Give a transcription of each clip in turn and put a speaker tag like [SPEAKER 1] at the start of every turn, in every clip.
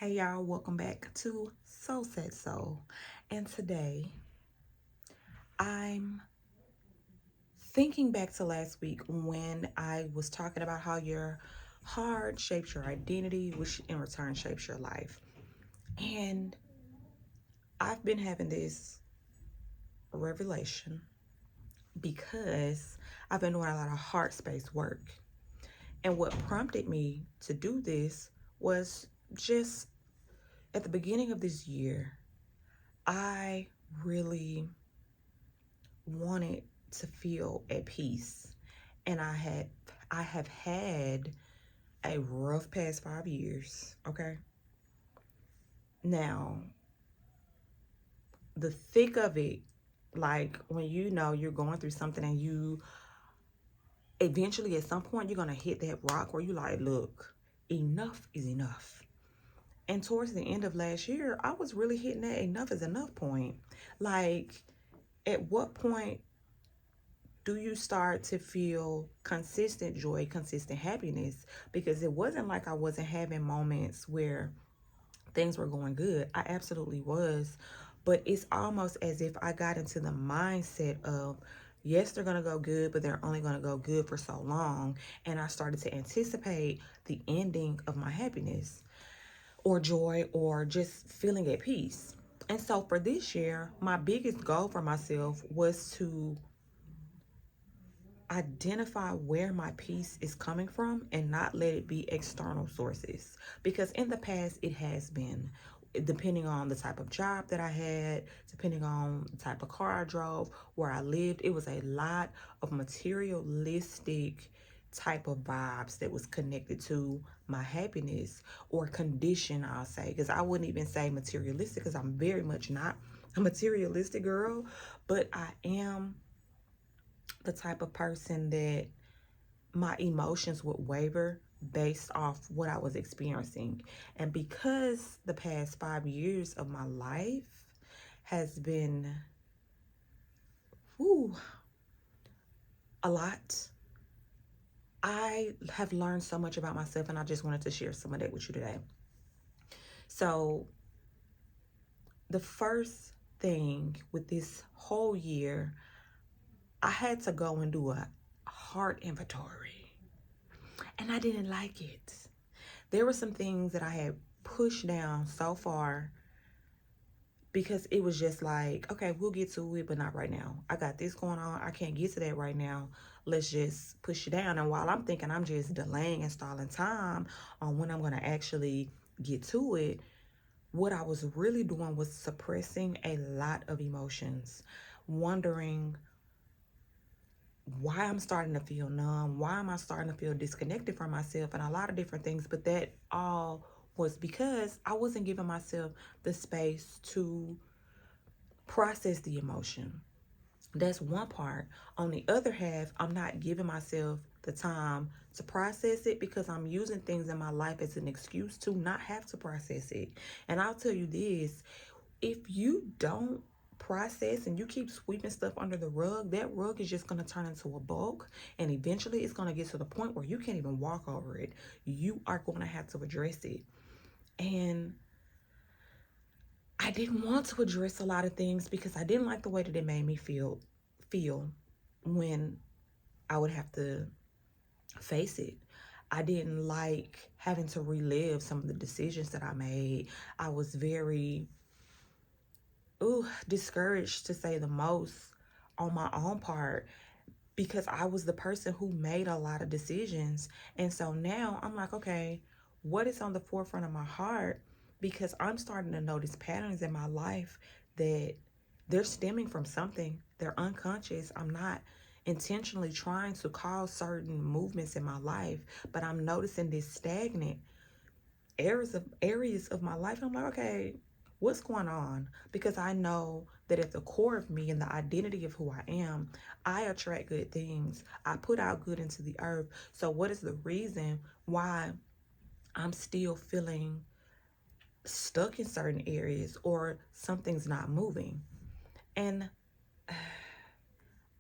[SPEAKER 1] Hey y'all, welcome back to Soul Said Soul. And today I'm thinking back to last week when I was talking about how your heart shapes your identity, which in return shapes your life. And I've been having this revelation because I've been doing a lot of heart space work. And what prompted me to do this was just at the beginning of this year, I really wanted to feel at peace. And I have had a rough past 5 years. Okay. Now, the thick of it, like when you know you're going through something and you eventually at some point you're gonna hit that rock where you like, look, enough is enough. And towards the end of last year, I was really hitting that enough is enough point. Like, at what point do you start to feel consistent joy, consistent happiness? Because it wasn't like I wasn't having moments where things were going good. I absolutely was. But it's almost as if I got into the mindset of, yes, they're going to go good, but they're only going to go good for so long. And I started to anticipate the ending of my happiness or joy or just feeling at peace. And so for this year, my biggest goal for myself was to identify where my peace is coming from and not let it be external sources, because in the past it has been, depending on the type of job that I had, depending on the type of car I drove, where I lived, it was a lot of materialistic type of vibes that was connected to my happiness or condition, I'll say, because I wouldn't even say materialistic because I'm very much not a materialistic girl, but I am the type of person that my emotions would waver based off what I was experiencing. And because the past 5 years of my life has been whew, a lot, I have learned so much about myself, and I just wanted to share some of that with you today. So, the first thing with this whole year, I had to go and do a heart inventory, and I didn't like it. There were some things that I had pushed down so far because it was just like, okay, we'll get to it, but not right now. I got this going on. I can't get to that right now. Let's just push it down. And while I'm thinking I'm just delaying and stalling time on when I'm going to actually get to it, what I was really doing was suppressing a lot of emotions, wondering why I'm starting to feel numb, why am I starting to feel disconnected from myself, and a lot of different things. But that all was because I wasn't giving myself the space to process the emotion. That's one part. On the other half, I'm not giving myself the time to process it because I'm using things in my life as an excuse to not have to process it. And I'll tell you this, if you don't process and you keep sweeping stuff under the rug, that rug is just going to turn into a bulk, and eventually it's going to get to the point where you can't even walk over it. You are going to have to address it. And I didn't want to address a lot of things because I didn't like the way that it made me feel when I would have to face it. I didn't like having to relive some of the decisions that I made. I was very discouraged, to say the most, on my own part, because I was the person who made a lot of decisions. And so now I'm like, okay, what is on the forefront of my heart? Because I'm starting to notice patterns in my life that they're stemming from something. They're unconscious. I'm not intentionally trying to cause certain movements in my life, but I'm noticing this stagnant areas of my life. I'm like, okay, what's going on? Because I know that at the core of me and the identity of who I am, I attract good things. I put out good into the earth. So what is the reason why I'm still feeling stuck in certain areas or something's not moving? And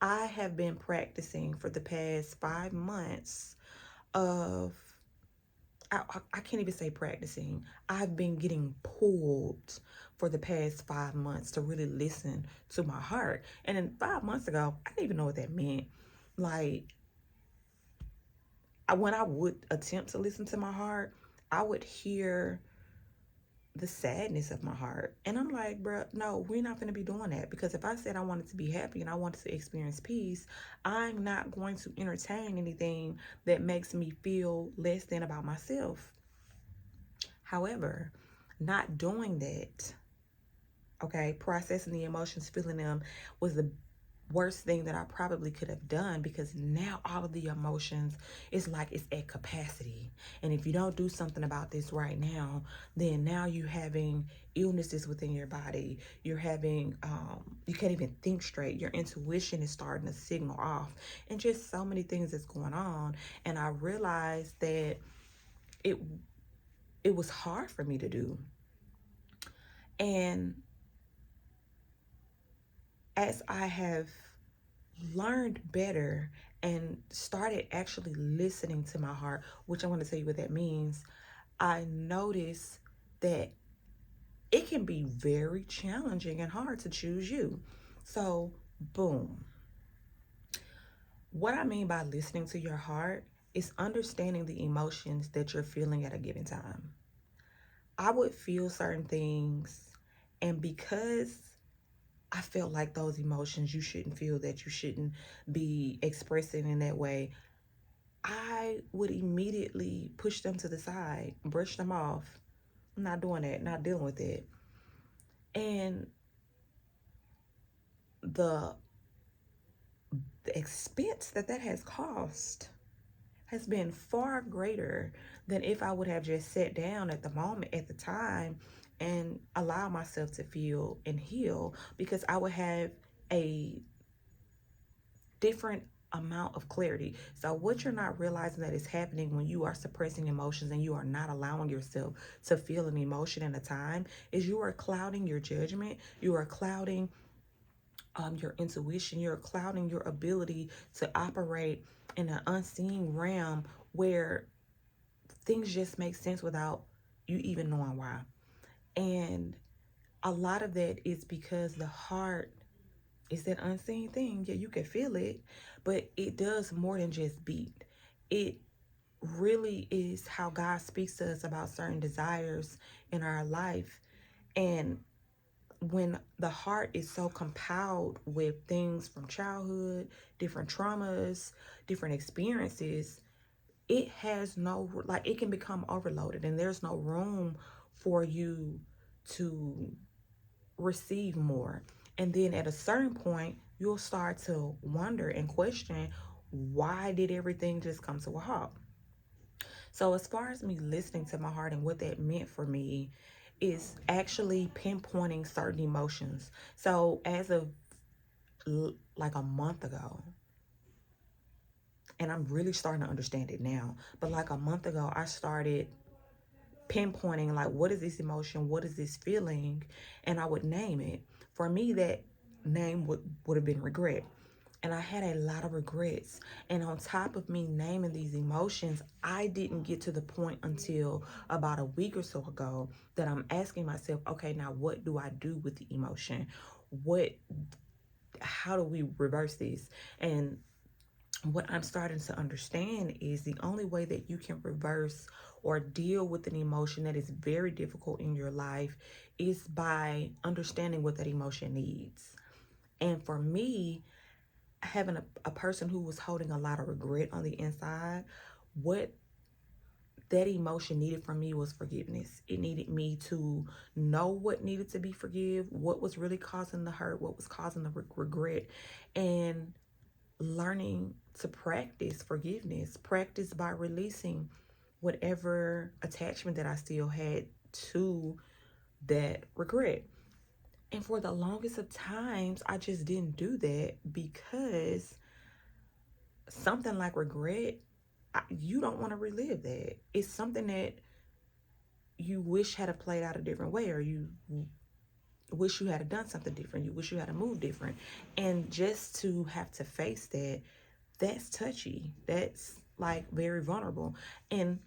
[SPEAKER 1] I have been practicing for the past 5 months of I can't even say practicing. I've been getting pulled for the past 5 months to really listen to my heart. And then 5 months ago, I didn't even know what that meant. Like, when I would attempt to listen to my heart, I would hear the sadness of my heart. And I'm like, bruh, no, we're not going to be doing that. Because if I said I wanted to be happy and I wanted to experience peace, I'm not going to entertain anything that makes me feel less than about myself. However, not doing that, okay, processing the emotions, feeling them, was the worst thing that I probably could have done, because now all of the emotions, it's like it's at capacity. And if you don't do something about this right now, then now you're having illnesses within your body. You're having, you can't even think straight. Your intuition is starting to signal off, and just so many things that's going on. And I realized that it it was hard for me to do. And as I have learned better and started actually listening to my heart, which I want to tell you what that means, I noticed that it can be very challenging and hard to choose you. So, boom. What I mean by listening to your heart is understanding the emotions that you're feeling at a given time. I would feel certain things, and because I felt like those emotions you shouldn't feel, that you shouldn't be expressing in that way, I would immediately push them to the side, brush them off. I'm not doing that, not dealing with it. And the the expense that has cost has been far greater than if I would have just sat down at the moment, at the time, and allow myself to feel and heal, because I would have a different amount of clarity. So what you're not realizing that is happening when you are suppressing emotions and you are not allowing yourself to feel an emotion at a time is you are clouding your judgment. You are clouding your intuition. You're clouding your ability to operate in an unseen realm where things just make sense without you even knowing why. And a lot of that is because the heart is that unseen thing. Yeah, you can feel it, but it does more than just beat. It really is how God speaks to us about certain desires in our life. And when the heart is so compiled with things from childhood, different traumas, different experiences, it has no, like, it can become overloaded, and there's no room for you to receive more. And then at a certain point, you'll start to wonder and question, why did everything just come to a halt? So as far as me listening to my heart and what that meant for me is actually pinpointing certain emotions. So as of like a month ago, and I'm really starting to understand it now, but like a month ago, I started pinpointing, like, what is this emotion? What is this feeling? And I would name it. For me, that name would have been regret. And I had a lot of regrets. And on top of me naming these emotions, I didn't get to the point until about a week or so ago that I'm asking myself, okay, now what do I do with the emotion? How do we reverse this? And what I'm starting to understand is the only way that you can reverse or deal with an emotion that is very difficult in your life is by understanding what that emotion needs. And for me, having a person who was holding a lot of regret on the inside, what that emotion needed from me was forgiveness. It needed me to know what needed to be forgive, what was really causing the hurt, what was causing the regret, and learning to practice forgiveness, practice by releasing whatever attachment that I still had to that regret. And for the longest of times, I just didn't do that because something like regret, you don't want to relive that. It's something that you wish had played out a different way, or you wish you had done something different. You wish you had moved different. And just to have to face that, that's touchy. That's like very vulnerable. And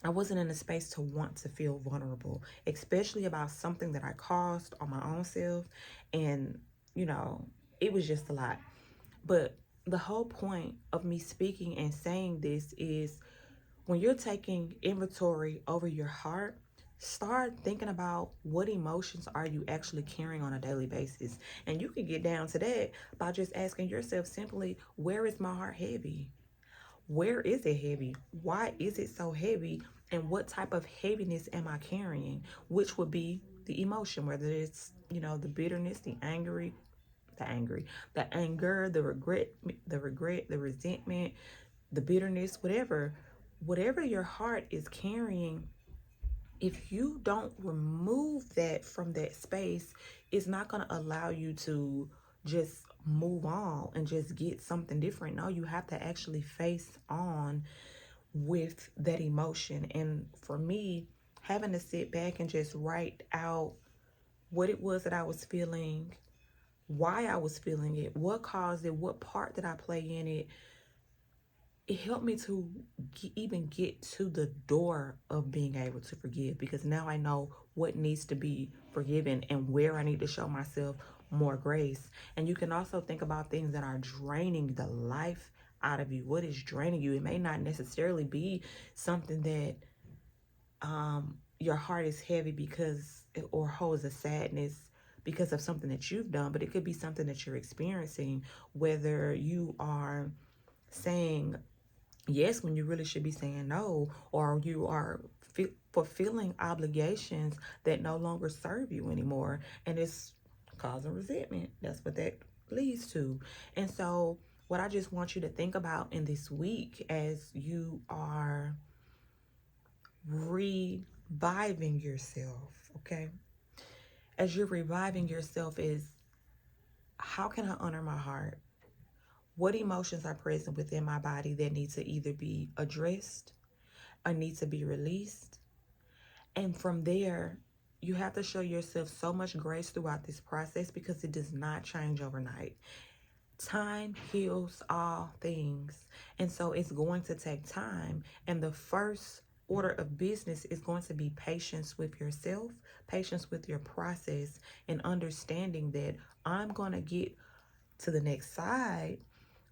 [SPEAKER 1] I wasn't in a space to want to feel vulnerable, especially about something that I caused on my own self. And, you know, it was just a lot. But the whole point of me speaking and saying this is when you're taking inventory over your heart, start thinking about what emotions are you actually carrying on a daily basis. And you can get down to that by just asking yourself simply, where is my heart heavy? Where is it heavy? Why is it so heavy? And what type of heaviness am I carrying? Which would be the emotion, whether it's, the bitterness, the angry, the anger, the regret, the resentment, the bitterness, whatever your heart is carrying. If you don't remove that from that space, it's not going to allow you to just move on and just get something different. No, you have to actually face on with that emotion. And for me, having to sit back and just write out what it was that I was feeling, why I was feeling it, what caused it, what part did I play in it, it helped me to even get to the door of being able to forgive, because now I know what needs to be forgiven and where I need to show myself more grace. And you can also think about things that are draining the life out of you. What is draining you? It may not necessarily be something that your heart is heavy because, or holds a sadness because of something that you've done, but it could be something that you're experiencing, whether you are saying yes when you really should be saying no, or you are fulfilling obligations that no longer serve you anymore, and it's causing resentment. That's what that leads to. And so what I just want you to think about in this week, as you are reviving yourself, okay, as you're reviving yourself, is how can I honor my heart? What emotions are present within my body that need to either be addressed or need to be released? And from there, you have to show yourself so much grace throughout this process, because it does not change overnight. Time heals all things. And so it's going to take time. And the first order of business is going to be patience with yourself, patience with your process, and understanding that I'm going to get to the next side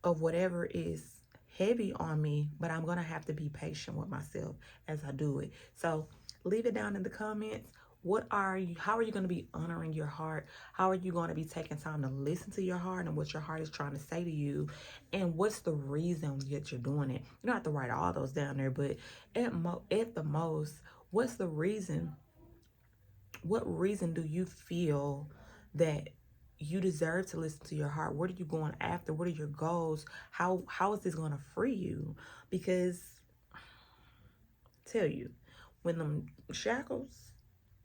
[SPEAKER 1] of whatever is heavy on me, but I'm going to have to be patient with myself as I do it. So leave it down in the comments. How are you going to be honoring your heart? How are you going to be taking time to listen to your heart and what your heart is trying to say to you? And what's the reason that you're doing it? You don't have to write all those down there, but at the most, what's the reason? What reason do you feel that you deserve to listen to your heart? What are you going after? What are your goals? How is this going to free you? Because tell you, when them shackles,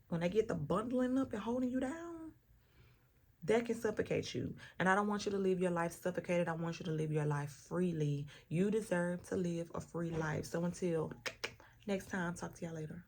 [SPEAKER 1] when they get the bundling up and holding you down, that can suffocate you. And I don't want you to live your life suffocated. I want you to live your life freely. You deserve to live a free life. So until next time, talk to y'all later.